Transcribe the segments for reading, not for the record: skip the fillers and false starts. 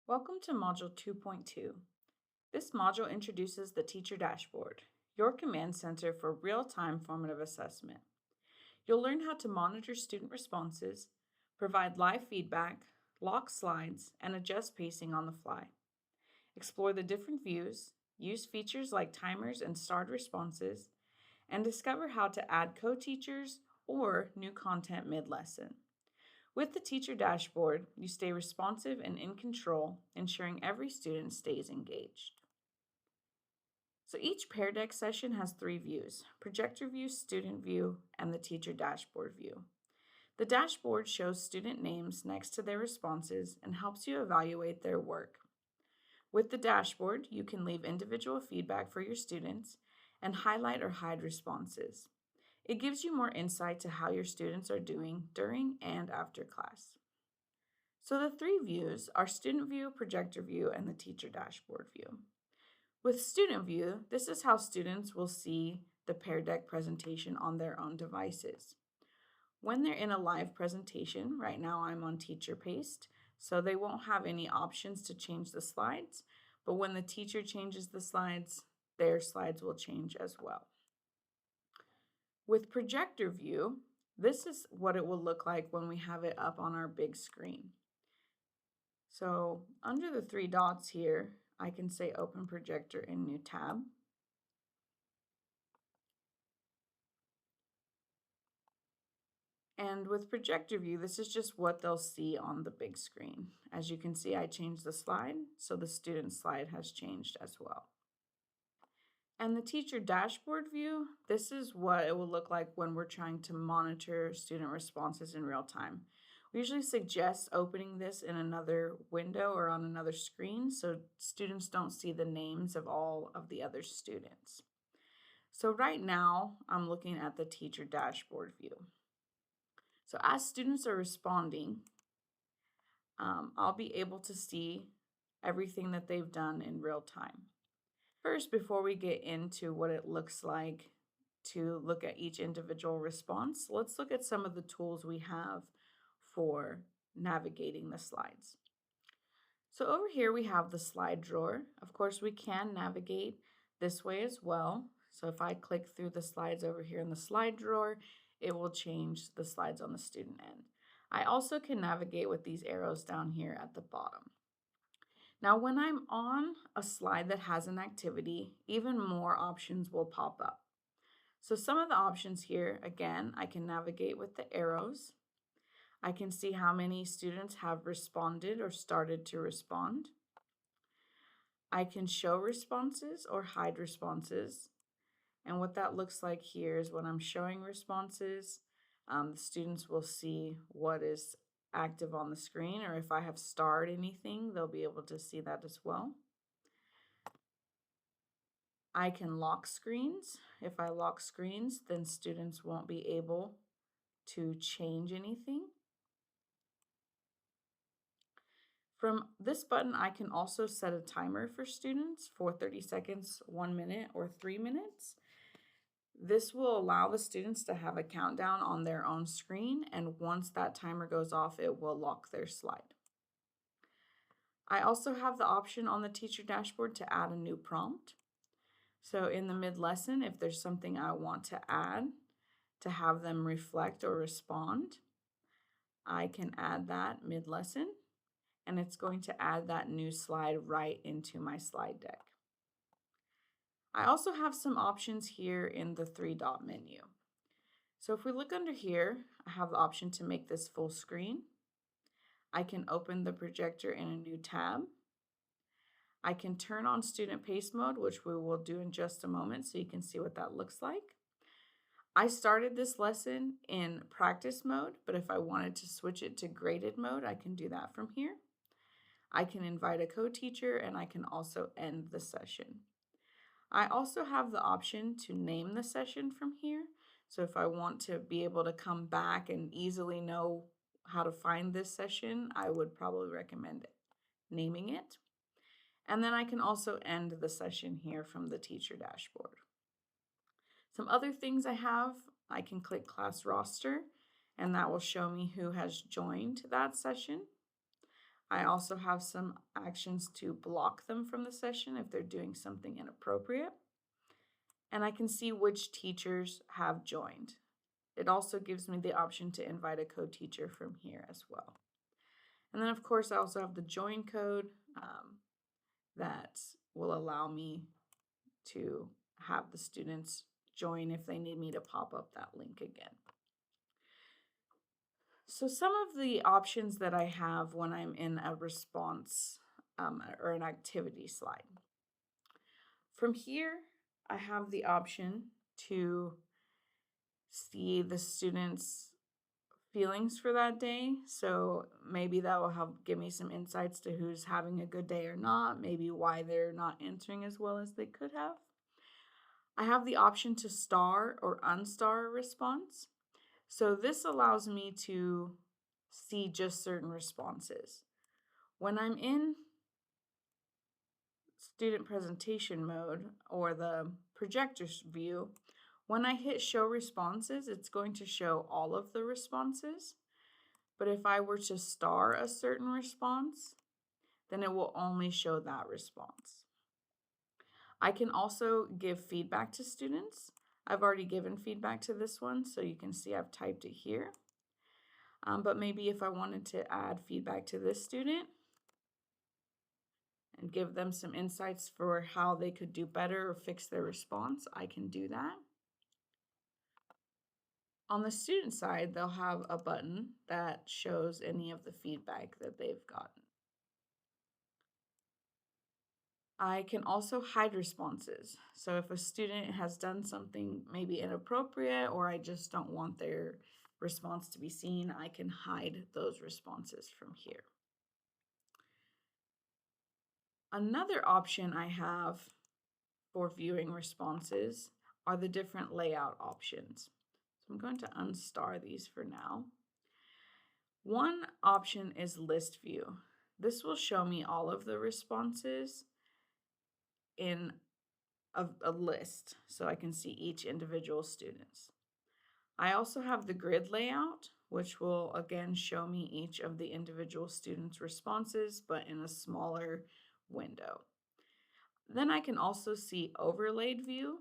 Welcome to Module 2.2. This module introduces the Teacher Dashboard, your command center for real-time formative assessment. You'll learn how to monitor student responses, provide live feedback, lock slides, and adjust pacing on the fly. Explore the different views, use features like timers and starred responses, and discover how to add co-teachers or new content mid-lesson. With the Teacher Dashboard, you stay responsive and in control, ensuring every student stays engaged. So each Pear Deck session has 3 views: projector view, student view, and the Teacher Dashboard view. The dashboard shows student names next to their responses and helps you evaluate their work. With the dashboard, you can leave individual feedback for your students and highlight or hide responses. It gives you more insight to how your students are doing during and after class. So the 3 views are student view, projector view, and the teacher dashboard view. With student view, this is how students will see the Pear Deck presentation on their own devices. When they're in a live presentation, right now I'm on teacher paced, so they won't have any options to change the slides, but when the teacher changes the slides, their slides will change as well. With projector view, this is what it will look like when we have it up on our big screen. So under the 3 dots here, I can say Open Projector in New Tab. And with projector view, this is just what they'll see on the big screen. As you can see, I changed the slide, so the student slide has changed as well. And the teacher dashboard view, this is what it will look like when we're trying to monitor student responses in real time. We usually suggest opening this in another window or on another screen so students don't see the names of all of the other students. So right now, I'm looking at the teacher dashboard view. So as students are responding, I'll be able to see everything that they've done in real time. First, before we get into what it looks like to look at each individual response, let's look at some of the tools we have for navigating the slides. So over here we have the slide drawer. Of course, we can navigate this way as well. So if I click through the slides over here in the slide drawer, it will change the slides on the student end. I also can navigate with these arrows down here at the bottom. Now, when I'm on a slide that has an activity, even more options will pop up. So some of the options here, again, I can navigate with the arrows. I can see how many students have responded or started to respond. I can show responses or hide responses. And what that looks like here is when I'm showing responses, the students will see what is active on the screen, or if I have starred anything, they'll be able to see that as well. I can lock screens. If I lock screens, then students won't be able to change anything. From this button, I can also set a timer for students for 30 seconds, 1 minute, or 3 minutes. This will allow the students to have a countdown on their own screen, and once that timer goes off, it will lock their slide. I also have the option on the teacher dashboard to add a new prompt. So in the mid-lesson, if there's something I want to add to have them reflect or respond, I can add that mid-lesson, and it's going to add that new slide right into my slide deck. I also have some options here in the 3-dot menu. So if we look under here, I have the option to make this full screen. I can open the projector in a new tab. I can turn on student pace mode, which we will do in just a moment so you can see what that looks like. I started this lesson in practice mode, but if I wanted to switch it to graded mode, I can do that from here. I can invite a co-teacher, and I can also end the session. I also have the option to name the session from here. So if I want to be able to come back and easily know how to find this session, I would probably recommend naming it. And then I can also end the session here from the teacher dashboard. Some other things I can click class roster, and that will show me who has joined that session. I also have some actions to block them from the session if they're doing something inappropriate. And I can see which teachers have joined. It also gives me the option to invite a co-teacher from here as well. And then, of course, I also have the join code that will allow me to have the students join if they need me to pop up that link again. So some of the options that I have when I'm in a response or an activity slide. From here, I have the option to see the students' feelings for that day. So maybe that will help give me some insights to who's having a good day or not, maybe why they're not answering as well as they could have. I have the option to star or unstar a response. So this allows me to see just certain responses. When I'm in student presentation mode or the projector view, when I hit show responses, it's going to show all of the responses. But if I were to star a certain response, then it will only show that response. I can also give feedback to students. I've already given feedback to this one, so you can see I've typed it here. But maybe if I wanted to add feedback to this student and give them some insights for how they could do better or fix their response, I can do that. On the student side, they'll have a button that shows any of the feedback that they've gotten. I can also hide responses. So if a student has done something maybe inappropriate or I just don't want their response to be seen, I can hide those responses from here. Another option I have for viewing responses are the different layout options. So I'm going to unstar these for now. One option is list view. This will show me all of the responses in a list so I can see each individual student's. I also have the grid layout, which will again show me each of the individual students' responses, but in a smaller window. Then I can also see overlaid view,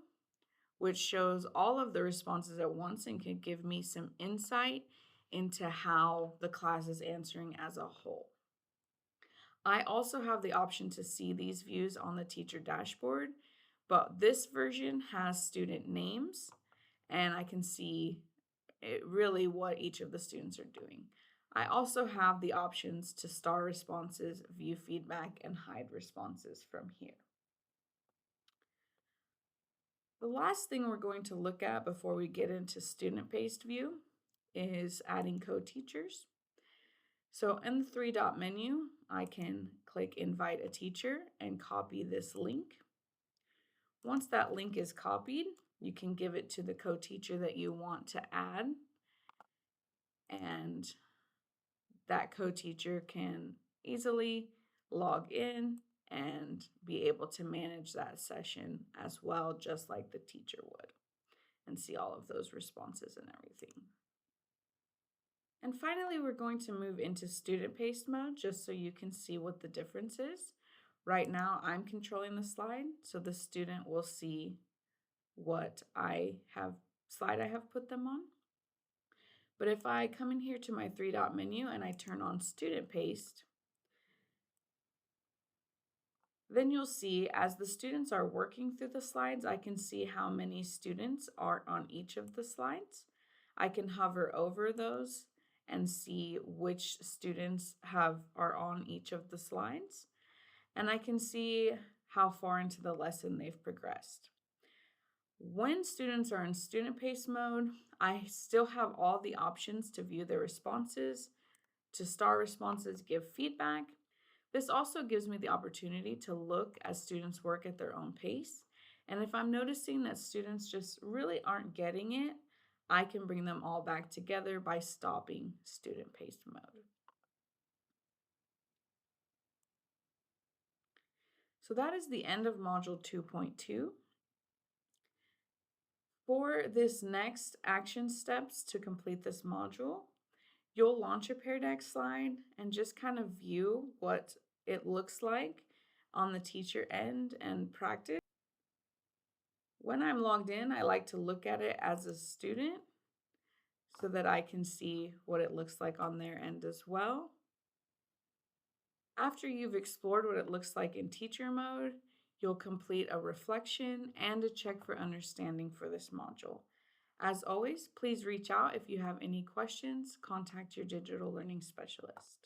which shows all of the responses at once and can give me some insight into how the class is answering as a whole. I also have the option to see these views on the teacher dashboard, but this version has student names and I can see really what each of the students are doing. I also have the options to star responses, view feedback, and hide responses from here. The last thing we're going to look at before we get into student-based view is adding co-teachers. So in the three-dot menu, I can click invite a teacher and copy this link. Once that link is copied, you can give it to the co-teacher that you want to add, and that co-teacher can easily log in and be able to manage that session as well, just like the teacher would, and see all of those responses and everything. And finally, we're going to move into student-paced mode just so you can see what the difference is. Right now, I'm controlling the slide, so the student will see what slide I have put them on. But if I come in here to my three-dot menu and I turn on student-paced, then you'll see as the students are working through the slides, I can see how many students are on each of the slides. I can hover over those and see which students are on each of the slides. And I can see how far into the lesson they've progressed. When students are in student-paced mode, I still have all the options to view their responses, to star responses, give feedback. This also gives me the opportunity to look as students work at their own pace. And if I'm noticing that students just really aren't getting it, I can bring them all back together by stopping student-paced mode. So that is the end of Module 2.2. For this next action steps to complete this module, You'll launch a Pear Deck slide and just kind of view what it looks like on the teacher end and practice. When I'm logged in, I like to look at it as a student so that I can see what it looks like on their end as well. After you've explored what it looks like in teacher mode, you'll complete a reflection and a check for understanding for this module. As always, please reach out if you have any questions. Contact your digital learning specialist.